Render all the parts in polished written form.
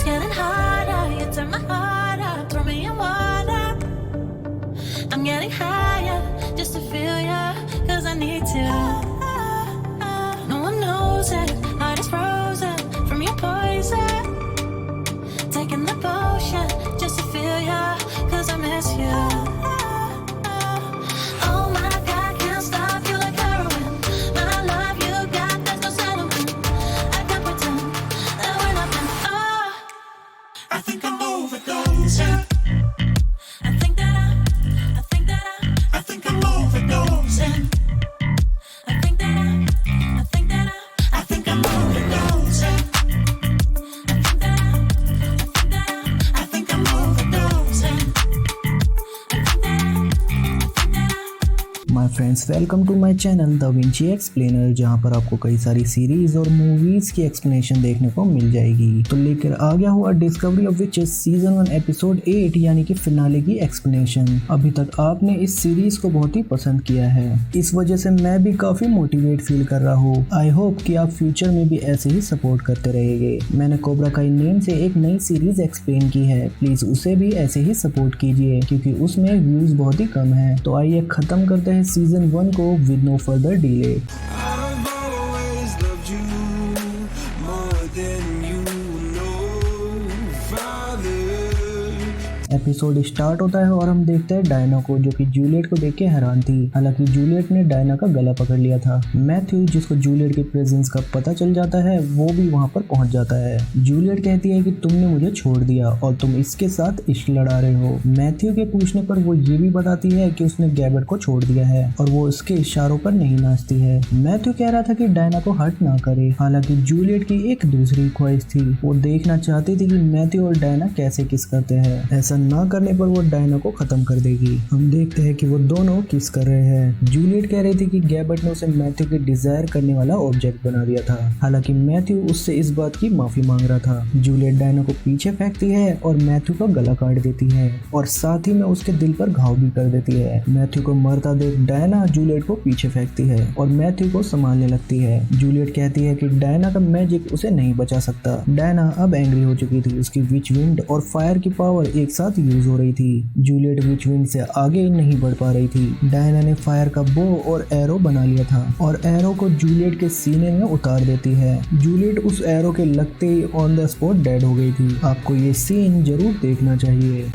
getting harder. You turn my heart up, throw me in water. I'm getting higher just to feel ya, 'cause I need to. No one knows it, heart is frozen from your poison. Taking the potion just to feel ya, 'cause I miss you. Oh my God, can't stop you like heroin. My love you got, there's no settlement. I can't pretend that we're nothing. Oh, I think I'm overdosing. I think that I'm overdosing. I think that I'm overdosing. I think I'm overdosing. My friends, welcome to my channel Da Vinci Explainer, जहां पर आपको कई सारी series और movies की explanation देखने को मिल जाएगी। तो लेकर आ गया हुआ discovery of witches season 1 episode 8 यानी कि फिनाले की एक्सप्लेनेशन। अभी तक आपने इस सीरीज को बहुत ही पसंद किया है, इस वजह से मैं भी काफी मोटिवेट फील कर रहा हूँ। आई होप कि आप फ्यूचर में भी ऐसे ही सपोर्ट करते रहेंगे। मैंने कोबरा काई नेम से एक नई सीरीज एक्सप्लेन की है, प्लीज उसे भी ऐसे ही सपोर्ट कीजिए क्योंकि उसमें व्यूज बहुत ही कम है। तो आइए खत्म करते हैं सीजन 1 को with no further delay. Episode start होता है और हम देखते हैं डायना को, जो कि जूलियट को देख के हैरान थी। हालांकि जूलियट ने डायना का गला पकड़ लिया था। मैथ्यू, जिसको जूलियट के प्रेजेंस का पता चल जाता है, वो भी वहां पर पहुंच जाता है। जूलियट कहती है कि तुमने मुझे छोड़ दिया और तुम इसके साथ इश्क लड़ा रहे हो। मैथ्यू के पूछने पर वो ये भी बताती है कि उसने गैबर्ट को छोड़ दिया है और वो उसके इशारों पर नहीं नाचती है। मैथ्यू कह रहा था कि डायना को हर्ट ना करे। हालांकि जूलियट की एक दूसरी ख्वाहिश थी, वो देखना चाहती थी कि मैथ्यू और डायना कैसे किस करते हैं। ऐसा ना करने पर वो डायना को खत्म कर देगी। हम देखते हैं कि वो दोनों किस कर रहे हैं। जूलियट कह रही थी कि गैबर्ट ने उसे मैथ्यू के डिजायर करने वाला ऑब्जेक्ट बना दिया था। हालांकि मैथ्यू उससे इस बात की माफी मांग रहा था। जूलियट डायना को पीछे फेंकती है और मैथ्यू का गला काट देती है और साथ ही में उसके दिल पर घाव भी कर देती है। मैथ्यू को मरता देख डायना जूलियट को पीछे फेंकती है और मैथ्यू को संभालने लगती है। जूलियट कहती है कि डायना का मैजिक उसे नहीं बचा सकता। डायना अब एंग्री हो चुकी थी। उसकी विच विंड और फायर की पावर एक साथ यूज हो रही थी। जूलियट विच विंड से आगे नहीं बढ़ पा रही थी। डायना ने फायर का बो और एरो बना लिया था और एरो को जूलियट के सीने में उतार देती है। जूलियट उस एरो के लगते ही ऑन द स्पॉट डेड हो गई थी। आपको ये सीन जरूर देखना चाहिए।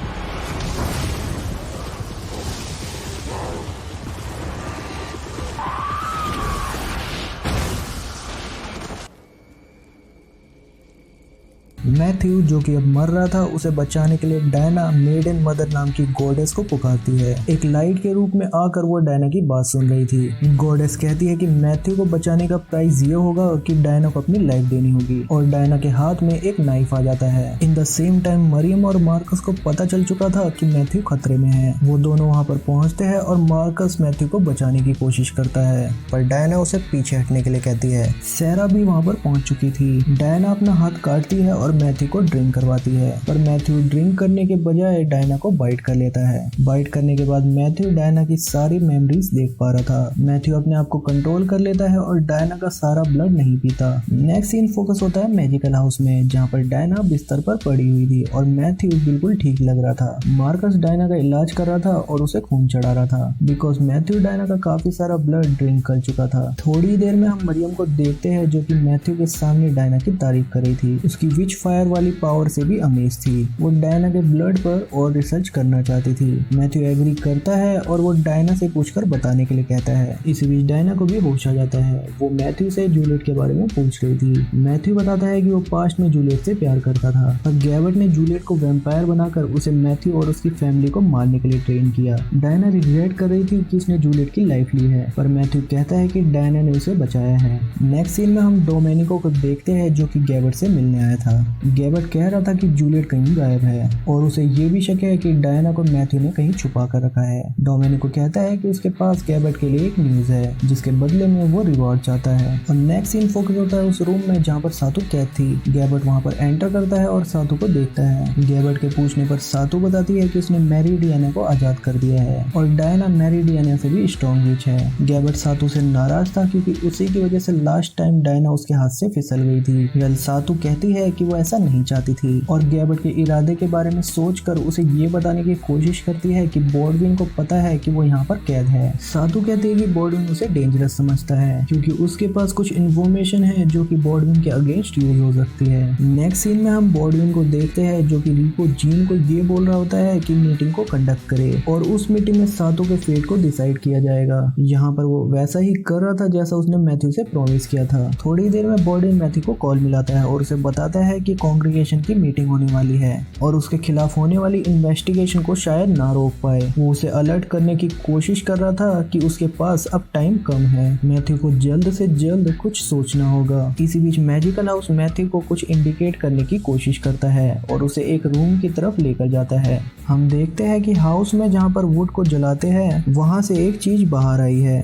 मैथ्यू, जो कि अब मर रहा था, उसे बचाने के लिए डायना मेडन मदर नाम की गॉडेस को पुकारती है। एक लाइट के रूप में आकर वो डायना की बात सुन रही थी। गॉडेस कहती है कि मैथ्यू को बचाने का प्राइस ये होगा कि डायना को अपनी लाइफ देनी होगी और डायना के हाथ में एक नाइफ आ जाता है। In the same time Mariam और मार्कस को पता चल चुका था कि मैथ्यू खतरे में है। वो दोनों वहाँ पर पहुँचते हैं और मार्कस मैथ्यू को बचाने की कोशिश करता है, पर डायना उसे पीछे हटने के लिए कहती है। सैरा भी वहाँ पर पहुँच चुकी थी। डायना अपना हाथ काटती है और मैथ्यू को ड्रिंक करवाती है, पर मैथ्यू ड्रिंक करने के बजाय डायना को बाइट कर लेता है। बाइट करने के बाद मैथ्यू डायना की सारी मेमोरीज देख पा रहा था। मैथ्यू अपने आप को कंट्रोल कर लेता है और डायना का सारा ब्लड नहीं पीता। नेक्स्ट सीन फोकस होता है मैजिकल हाउस में, जहाँ पर डायना बिस्तर पर पड़ी हुई थी और मैथ्यू बिल्कुल ठीक लग रहा था। मार्कस डायना का इलाज कर रहा था और उसे खून चढ़ा रहा था, बिकॉज मैथ्यू डायना का काफी सारा ब्लड ड्रिंक कर चुका था। थोड़ी देर में हम मरियम को देखते हैं, जो कि मैथ्यू के सामने डायना की तारीफ कर रही थी। उसकी विच फायर वाली पावर से भी अमेज थी। वो डायना के ब्लड पर और रिसर्च करना चाहती थी। मैथ्यू एग्री करता है और वो डायना से पूछकर बताने के लिए कहता है। इस बीच डायना को भी होश आ जाता है। वो मैथ्यू से जूलियट के बारे में पूछ रही थी। मैथ्यू बताता है कि वो पास्ट में जूलियट से प्यार करता था, पर गैबर्ट ने जूलियट को वैम्पायर बनाकर उसे मैथ्यू और उसकी फैमिली को मारने के लिए ट्रेन किया। डायना रिग्रेट कर रही थी कि उसने जूलियट की लाइफ ली है, पर मैथ्यू कहता है कि डायना ने उसे बचाया है। नेक्स्ट सीन में हम डोमेनिको को देखते हैं, जो कि गैबर्ट से मिलने आया था। गैबर्ट कह रहा था कि जूलियट कहीं गायब है और उसे ये भी शक है कि डायना को मैथ्यू ने कहीं छुपा कर रखा है। डोमेनिको कहता है कि उसके पास गैबर्ट के लिए एक न्यूज है, जिसके बदले में वो रिवॉर्ड चाहता है। और नेक्स्ट सीन फोकस होता है उस रूम में जहाँ पर सातू कैद थी। गैबर्ट वहाँ पर एंटर करता है और सातू को देखता है। गैबर्ट के पूछने पर सातू बताती है कि उसने मैरीडियाना को आजाद कर दिया है और डायना मैरीडियाना से भी स्ट्रॉन्ग विच है। गैबर्ट सातू से नाराज था क्योंकि उसी की वजह से लास्ट टाइम डायना उसके हाथ से फिसल गई थी। वेल सातू कहती है कि वो ऐसा नहीं चाहती थी और गैबर्ट के इरादे के बारे में सोचकर उसे ये बताने की कोशिश करती है कि बॉडविन को पता है कि वो यहाँ पर कैद है। सातू कहती है कि बॉडविन उसे डेंजरस समझता है क्योंकि उसके पास कुछ इन्फॉर्मेशन है जो कि बॉडविन के अगेंस्ट यूज हो सकती है। नेक्स्ट सीन में हम बॉडविन को देखते हैं जो कि रिको जीन को ये बोल रहा होता है कि मीटिंग को कंडक्ट करे और उस मीटिंग में सातों के फेट को डिसाइड किया जाएगा। यहाँ पर वो वैसा ही कर रहा था जैसा उसने मैथ्यू से प्रॉमिस किया था। थोड़ी देर में बॉडविन मैथ्यू को कॉल मिलाता है और उसे बताता है कि कांग्रीगेशन की मीटिंग होने वाली है और उसके खिलाफ होने वाली इन्वेस्टिगेशन को शायद ना रोक पाए। वो उसे अलर्ट करने की कोशिश कर रहा था कि उसके पास अब टाइम कम है, मैथ्यू को जल्द से जल्द कुछ सोचना होगा। इसी बीच मैजिकल हाउस मैथ्यू को कुछ इंडिकेट करने की कोशिश करता है और उसे एक रूम की तरफ लेकर जाता है। हम देखते हैं कि हाउस में जहाँ पर वुड को जलाते हैं वहाँ से एक चीज बाहर आई है।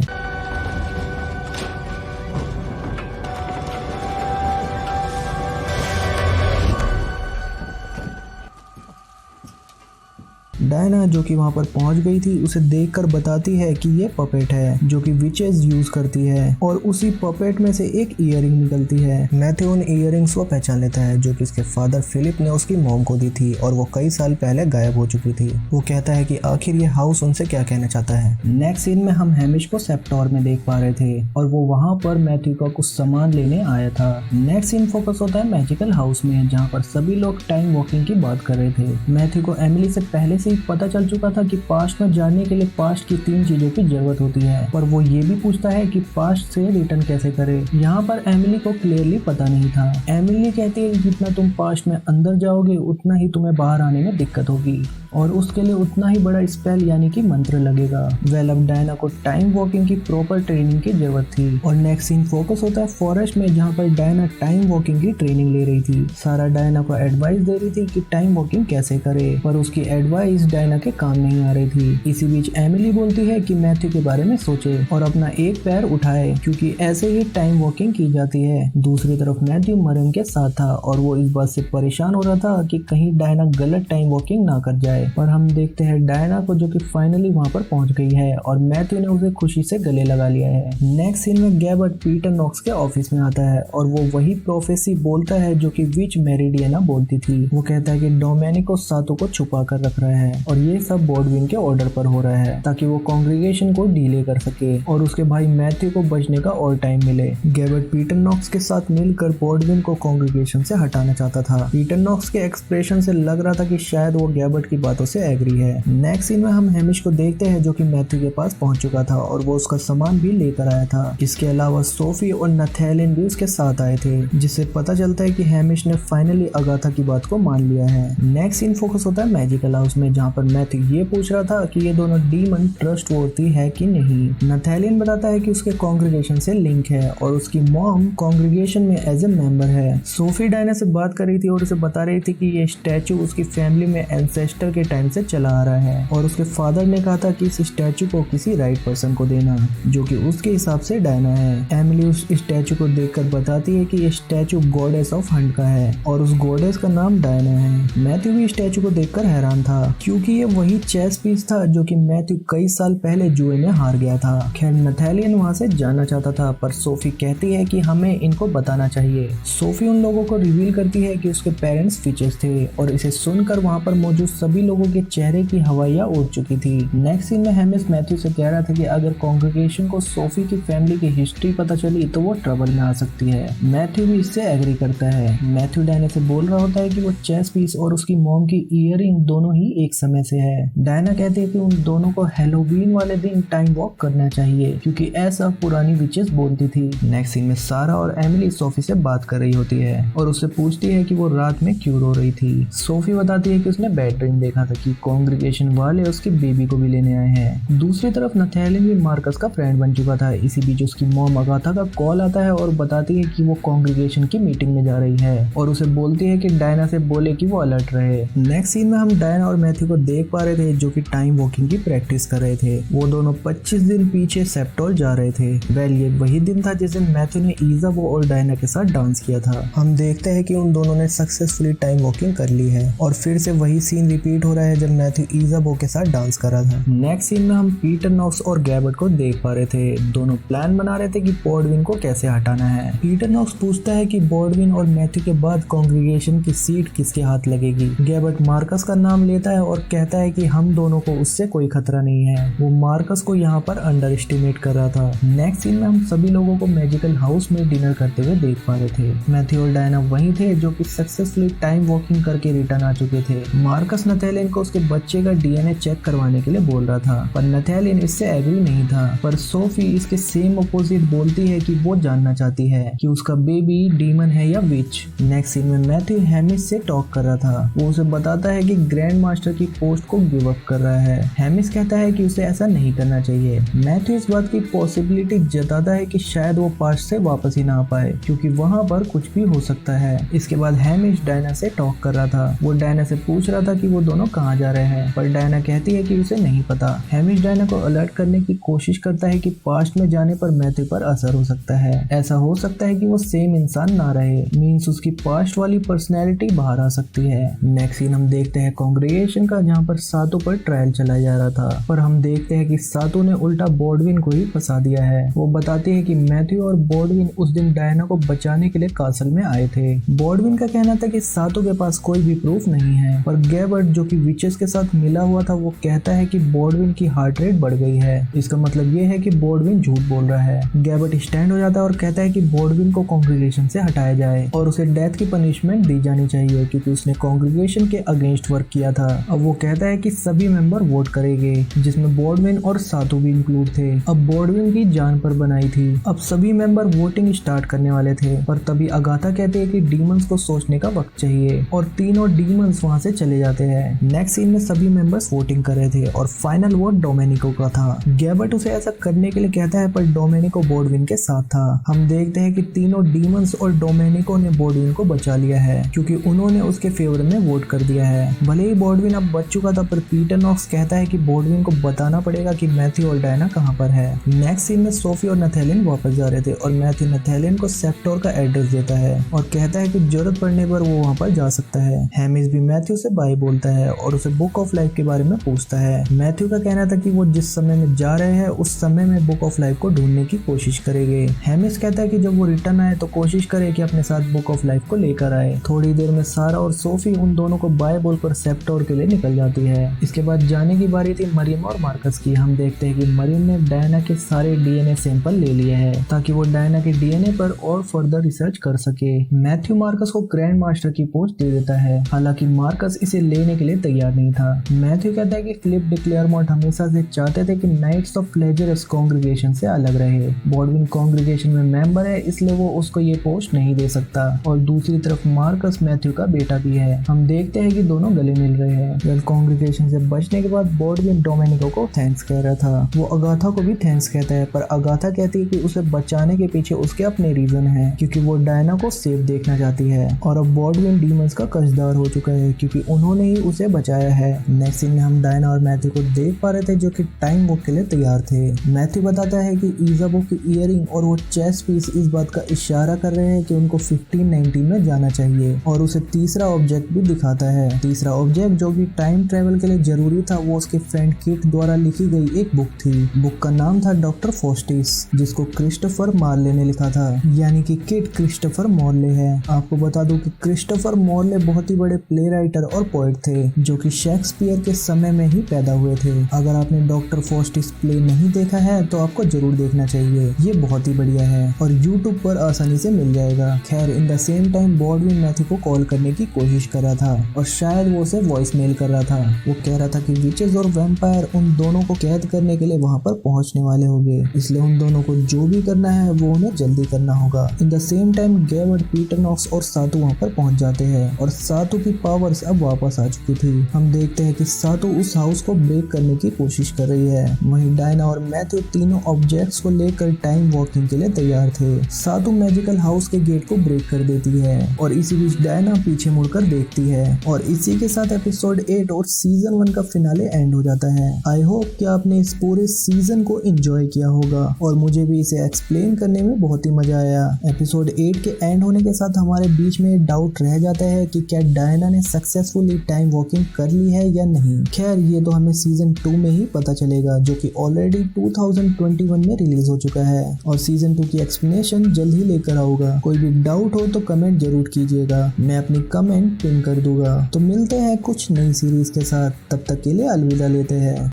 डायना जो कि वहां पर पहुंच गई थी उसे देखकर बताती है कि ये पपेट है जो कि विचेस यूज करती है और उसी पपेट में से एक इयररिंग निकलती है। मैथ्यू उन इयररिंग्स को पहचान लेता है जो कि उसके फादर फिलिप ने उसकी मॉम को दी थी और वो कई साल पहले गायब हो चुकी थी। वो कहता है कि आखिर ये हाउस उनसे क्या कहना चाहता है। नेक्स्ट सीन में हम हैमिश को सेप्टोर में देख पा रहे थे और वो वहाँ पर मैथ्यू का कुछ सामान लेने आया था। नेक्स्ट सीन फोकस होता है मैजिकल हाउस में जहाँ पर सभी लोग टाइम वॉकिंग की बात कर रहे थे। मैथ्यू को एमिली से पहले से पता चल चुका था कि पास्ट में जानने के लिए पास्ट की 3 चीजों की जरूरत होती है, पर वो ये भी पूछता है कि पास्ट से रिटर्न कैसे करे। यहाँ पर एमिली को क्लियरली पता नहीं था। एमिली कहती है जितना तुम पास्ट में अंदर जाओगे उतना ही तुम्हें बाहर आने में दिक्कत होगी और उसके लिए उतना ही बड़ा स्पेल यानी कि मंत्र लगेगा। वेल अब डायना को टाइम वॉकिंग की प्रॉपर ट्रेनिंग की जरूरत थी और नेक्स्ट सीन फोकस होता है फॉरेस्ट में जहाँ पर डायना टाइम वॉकिंग की ट्रेनिंग ले रही थी। सारा डायना को एडवाइस दे रही थी कि टाइम वॉकिंग कैसे करे, पर उसकी एडवाइस डायना के काम नहीं आ रही थी। इसी बीच एमिली बोलती है कि मैथ्यू के बारे में सोचे और अपना एक पैर उठाए क्योंकि ऐसे ही टाइम वॉकिंग की जाती है। दूसरी तरफ मैथ्यू मरियम के साथ था और वो इस बात से परेशान हो रहा था कि कहीं डायना गलत टाइम वॉकिंग ना कर जाए। पर हम देखते हैं डायना को जो कि फाइनली वहां पर पहुंच गई है और मैथ्यू ने उसे खुशी से गले लगा लिया है। नेक्स्ट सीन में गैबर्ट पीटर नॉक्स के ऑफिस में आता है और वो वही प्रोफेसी बोलता है जो कि विच मेरिडियना बोलती थी। वो कहता है कि डोमेनिको सातों को छुपा कर रख रहा है और ये सब बॉडविन के ऑर्डर पर हो रहा है ताकि वो कांग्रीगेशन को डीले कर सके और उसके भाई मैथ्यू को बचने का और टाइम मिले। गैबर्ट पीटर नॉक्स के साथ मिलकर बॉडविन को कांग्रीगेशन से हटाना चाहता था। पीटर नॉक्स के एक्सप्रेशन से लग रहा था कि शायद वो गैबर्ट की बातों से एग्री है। नेक्स्ट सीन में हम हैमिश को देखते हैं जो कि मैथ्यू के पास पहुंच चुका था और वो उसका सामान भी लेकर आया था। इसके अलावा सोफी और नथेलिन भी उसके साथ आए थे जिससे पता चलता है कि हैमिश ने फाइनली अगाथा की बात को मान लिया है। नेक्स्ट सीन फोकस होता है मैजिकल हाउस में जहाँ पर मैथ्यू ये पूछ रहा था कि ये दोनों डीमन ट्रस्टवर्थी है कि नहीं। नथेलिन बताता है कि उसके कांग्रीगेशन से लिंक है और उसकी मॉम कांग्रीगेशन में एज ए मेंबर है। सोफी डायना से बात कर रही थी और उसे बता रही थी कि ये स्टैचू उसकी फैमिली में एंसेस्टर के टाइम से चला आ रहा है और उसके फादर ने कहा था कि इस स्टैचू को किसी राइट पर्सन को देना जो कि उसके हिसाब से डायना है। एमिली उस स्टैचू को देखकर बताती है कि ये स्टैचू गॉडेस ऑफ हंट का है और उस गॉडेस का नाम डायना है। मैथ्यू भी स्टैचू को देखकर हैरान था क्योंकि ये वही चेस पीस था जो कि मैथ्यू कई साल पहले जुए में हार गया था। खैर नथेलियन वहां से जाना चाहता था पर सोफी कहती है कि हमें इनको बताना चाहिए। सोफी उन लोगों को रिवील करती है कि उसके पेरेंट्स फिचेस थे और इसे सुनकर वहां पर मौजूद सभी लोगों के चेहरे की हवाइयां उड़ चुकी थी। नेक्स्ट सीन में हैमिश मैथ्यू से कह रहा था कि अगर कांग्रीगेशन को सोफी की फैमिली की हिस्ट्री पता चली तो वो ट्रबल में आ सकती है। मैथ्यू भी इससे एग्री करता है। मैथ्यू डायना से बोल रहा होता है कि वो चेस पीस और उसकी मॉम की इयररिंग दोनों ही एक समय से है। डायना कहती है कि उन दोनों को हैलोवीन वाले दिन टाइम वॉक करना चाहिए क्योंकि ऐसा पुरानी विचेस बोलती थी। नेक्स्ट सीन में सारा और एमिली सोफी से बात कर रही होती है और उससे पूछती है कि वो रात में क्यों रो रही थी। सोफी बताती है कि उसने बैड ड्रीम देखा था कि कांग्रीगेशन वाले उसकी बेबी को भी लेने आए हैं। दूसरी तरफ नथेलियन भी मार्कस का फ्रेंड बन चुका था। इसी बीच उसकी मॉम अगाथा का कॉल आता है और बताती है कि वो कांग्रीगेशन की मीटिंग में जा रही है और उसे बोलती है कि डायना से बोले कि वो अलर्ट रहे। नेक्स्ट सीन में हम डायना और मैथ्यू को देख पा रहे थे जो कि टाइम वॉकिंग की प्रैक्टिस कर रहे थे। वो दोनों 25 दिन पीछे सेप्टोल जा रहे थे। वेल ये वही दिन था जिस दिन मैथ्यू ने इजाबो और डायना के साथ डांस किया था। हम देखते हैं कि उन दोनों ने सक्सेसफुली टाइम वॉकिंग कर ली है और फिर से वही सीन रिपीट हो रहा है जब मैथ्यू इजाबो के साथ डांस कर रहा था। नेक्स्ट सीन में हम पीटर नॉक्स और गैबर्ट को देख पा रहे थे। दोनों प्लान बना रहे थे कि बॉडविन को कैसे हटाना है। पीटर नॉक्स पूछता है कि बॉडविन और मैथ्यू के बाद कांग्रेगेशन की सीट किसके हाथ लगेगी। गैबर्ट मार्कस का नाम लेता है और कहता है कि हम दोनों को उससे कोई खतरा नहीं है। वो मार्कस को यहाँ पर अंडर एस्टिमेट कर रहा था। नेक्स्ट सीन में हम सभी लोगों को मैजिकल हाउस में डिनर करते हुए देख पा रहे थे। मैथ्यू और डायना वही थे जो कि सक्सेसफुली टाइम वॉकिंग करके रिटर्न आ चुके थे। मार्कस नथेलियन को उसके बच्चे का डीएनए चेक करवाने के लिए बोल रहा था, पर नथेलियन इससे एग्री नहीं था। पर सोफी इसके सेम अपोजिट बोलती है कि वो जानना चाहती है कि उसका बेबी डीमन है या विच। नेक्स्ट सीन में मैथ्यू हैमिस से टॉक कर रहा था। वो उसे बताता है कि ग्रैंड मास्टर की पोस्ट को गिव अप कर रहा है। हैमिस कहता है कि उसे ऐसा नहीं करना चाहिए। मैथ्यू इस बात की पॉसिबिलिटी जताता है कि शायद वो पास्ट से वापस ही ना आ पाए क्योंकि वहाँ पर कुछ भी हो सकता है। इसके बाद हैमिस डायना से टॉक कर रहा था। वो डायना से पूछ रहा था कि वो दोनों कहाँ जा रहे हैं, पर डायना कहती है कि उसे नहीं पता। हैमिस डायना को अलर्ट करने की कोशिश करता है कि पास्ट में जाने पर मैथ्यू पर असर हो सकता है। ऐसा हो सकता है कि वो सेम इंसान ना रहे, मीन्स उसकी पास्ट वाली पर्सनैलिटी बाहर आ सकती है। नेक्स्ट सीन हम देखते हैं कांग्रेगेशन का, जहाँ पर सातू पर ट्रायल चलाया जा रहा था, पर हम देखते हैं कि सातू ने उल्टा बॉडविन को ही फंसा दिया है। वो बताती है कि मैथ्यू और बॉडविन उस दिन डायना को बचाने के लिए कासल में आए थे। बॉडविन का कहना था कि सातू के पास कोई भी प्रूफ नहीं है, पर गैबर्ट जो कि विचेस के साथ मिला हुआ था वो कहता है कि बॉडविन की हार्ट रेट बढ़ गई है। इसका मतलब ये है कि बॉडविन झूठ बोल रहा है। गैबर्ट स्टैंड हो जाता है और कहता है कि बॉडविन को कांग्रेगेशन से हटाया जाए और उसे डेथ की पनिशमेंट दी जानी चाहिए क्योंकि उसने कांग्रेगेशन के अगेंस्ट वर्क किया था। अब वो कहता है कि सभी मेंबर वोट करेंगे जिसमें बॉडविन और सातू भी इंक्लूड थे। अब बॉडविन की जान पर बनाई थी। अब सभी मेंबर वोटिंग स्टार्ट करने वाले थे, पर तभी अगाथा कहती है कि डीमंस को सोचने का वक्त चाहिए और तीनों डीमंस वहां से चले जाते हैं। नेक्स्ट सीन में सभी मेंबर्स वोटिंग कर रहे थे और फाइनल वोट डोमेनिको का था। गैबर्ट उसे ऐसा करने के लिए कहता है, पर डोमेनिको बॉडविन के साथ था। हम देखते हैं कि तीनों डीमंस और डोमेनिको ने बॉडविन को बचा लिया है क्योंकि उन्होंने उसके फेवर में वोट कर दिया है। भले ही बॉडविन अब बच चुका था, पर पीटर नॉक्स कहता है कि बॉडविन को बताना पड़ेगा कि मैथ्यू और डायना कहाँ पर है। नेक्स्ट सीन में सोफी और नथेलियन वापस जा रहे थे और मैथ्यू नथेलियन को सेप्टोर का एड्रेस देता है और कहता है कि जरूरत पड़ने पर वो वहाँ पर जा सकता है। हैमिस भी मैथ्यू से बाय बोलता है और उसे बुक ऑफ लाइफ के बारे में पूछता है। मैथ्यू का कहना था कि वो जिस समय में जा रहे हैं उस समय में बुक ऑफ लाइफ को ढूंढने की कोशिश करेंगे। हैमिस कहता है कि जब वो रिटर्न आए तो कोशिश करे कि अपने साथ बुक ऑफ लाइफ को लेकर आए। थोड़ी देर में सारा और सोफी उन दोनों को बाय बोलकर सेप्टोर के लिए निकल जाती है। इसके बाद जाने की बारी थी मरियम और मार्कस की। हम देखते हैं कि मरियम ने डायना के सारे डीएनए सैंपल ले लिए हैं ताकि वो डायना के डीएनए पर और फर्दर रिसर्च कर सके। मैथ्यू मार्कस को ग्रैंड मास्टर की पोस्ट दे देता है, हालांकि मार्कस इसे लेने के लिए तैयार नहीं था। मैथ्यू कहता है कि फिलिप डी क्लेयरमॉन्ट हमेशा से चाहते थे कि नाइट्स ऑफ लेजरस कांग्रेगेशन से अलग रहे। बॉडविन कांग्रेगेशन में मेंबर है, इसलिए वो उसको ये पोस्ट नहीं दे सकता। और दूसरी तरफ मार्कस मैथ्यू का बेटा भी है। हम देखते हैं कि दोनों गले मिल रहे हैं। वेल कांग्रेगेशन से बचने के बाद बॉडविन डोमेनिको को थैंक्स कह रहा था। वो अगाथा को भी थैंक्स कहता है, पर अगाथा कहती है कि उसे बचाने के पीछे उसके अपने रीजन है क्योंकि वो डायना को सेफ देखना चाहती है और अब बॉडविन डीमंस का कर्जदार हो चुका है क्योंकि उन्होंने ही उसे बचाया है। नेक्स्ट सीन में हम डायना और मैथ्यू को देख पा रहे थे जो कि टाइम वॉक के लिए तैयार थे। मैथ्यू बताता है कि इजाबो की इयरिंग और वो चेस पीस इस बात का इशारा कर रहे हैं कि उनको 1519 में जाना चाहिए और उसे तीसरा ऑब्जेक्ट भी दिखाता है। तीसरा ऑब्जेक्ट जो कि टाइम ट्रेवल के लिए जरूरी था वो उसके फ्रेंड किट द्वारा लिखी गई एक बुक थी। बुक का नाम था डॉक्टर फोस्टिस, जिसको क्रिस्टोफर मार्ले ने लिखा था, यानी कि किट क्रिस्टोफर मॉर्ले है। आपको बता दूं कि क्रिस्टोफर मॉर्ले बहुत ही बड़े प्ले राइटर और पोएट थे जो कि शेक्सपियर के समय में ही पैदा हुए थे। अगर आपने डॉक्टर फोस्टिस प्ले नहीं देखा है तो आपको जरूर देखना चाहिए, ये बहुत ही बढ़िया है और यूट्यूब पर आसानी से मिल जाएगा। खैर in the same time Bodwin Matthew को कॉल करने की कोशिश कर रहा था और शायद वो उसे वॉइस मेल कर रहा था। वो कह रहा था कि विचेस और वैम्पायर उन दोनों को कैद करने के लिए वहां पर पहुंचने वाले होंगे, इसलिए उन दोनों को जो भी करना है वो उन्हें जल्दी करना होगा। In the same time Gabbert, Peter Knox और सातू वहां पर पहुंच जाते हैं और सातू की पावर्स अब वापस आ चुकी थी। हम देखते हैं कि सातू उस हाउस को ब्रेक करने की कोशिश कर रही है। वहीं डायना और मैथ्यू तीनों ऑब्जेक्ट्स को लेकर टाइम वॉकिंग के लिए तैयार थे। सातू मैजिकल हाउस के गेट को ब्रेक कर देती है और इसी बीच डायना पीछे मुड़कर देखती है। और इसी के साथ एपिसोड वेट और सीजन 1 का फिनाले एंड हो जाता है। आई होप कि आपने इस पूरे सीजन को एंजॉय किया होगा और मुझे भी इसे एक्सप्लेन करने में बहुत ही मजा आया। एपिसोड 8 के एंड होने के साथ हमारे बीच में डाउट रह जाता है कि क्या डायना ने सक्सेसफुली टाइम वॉकिंग कर ली है या नहीं। खैर ये तो हमें सीजन 2 में ही पता चलेगा, जो कि ऑलरेडी 2021 में रिलीज हो चुका है और सीजन 2 की एक्सप्लेनेशन जल्द ही लेकर आऊंगा। कोई भी डाउट हो तो कमेंट जरूर कीजिएगा, मैं अपनी कमेंट पिन कर दूंगा। तो मिलते हैं कुछ नई सीरीज के साथ, तब तक के लिए अलविदा लेते हैं।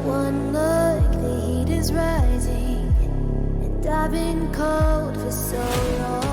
One look, the heat is rising, and I've been cold for so long.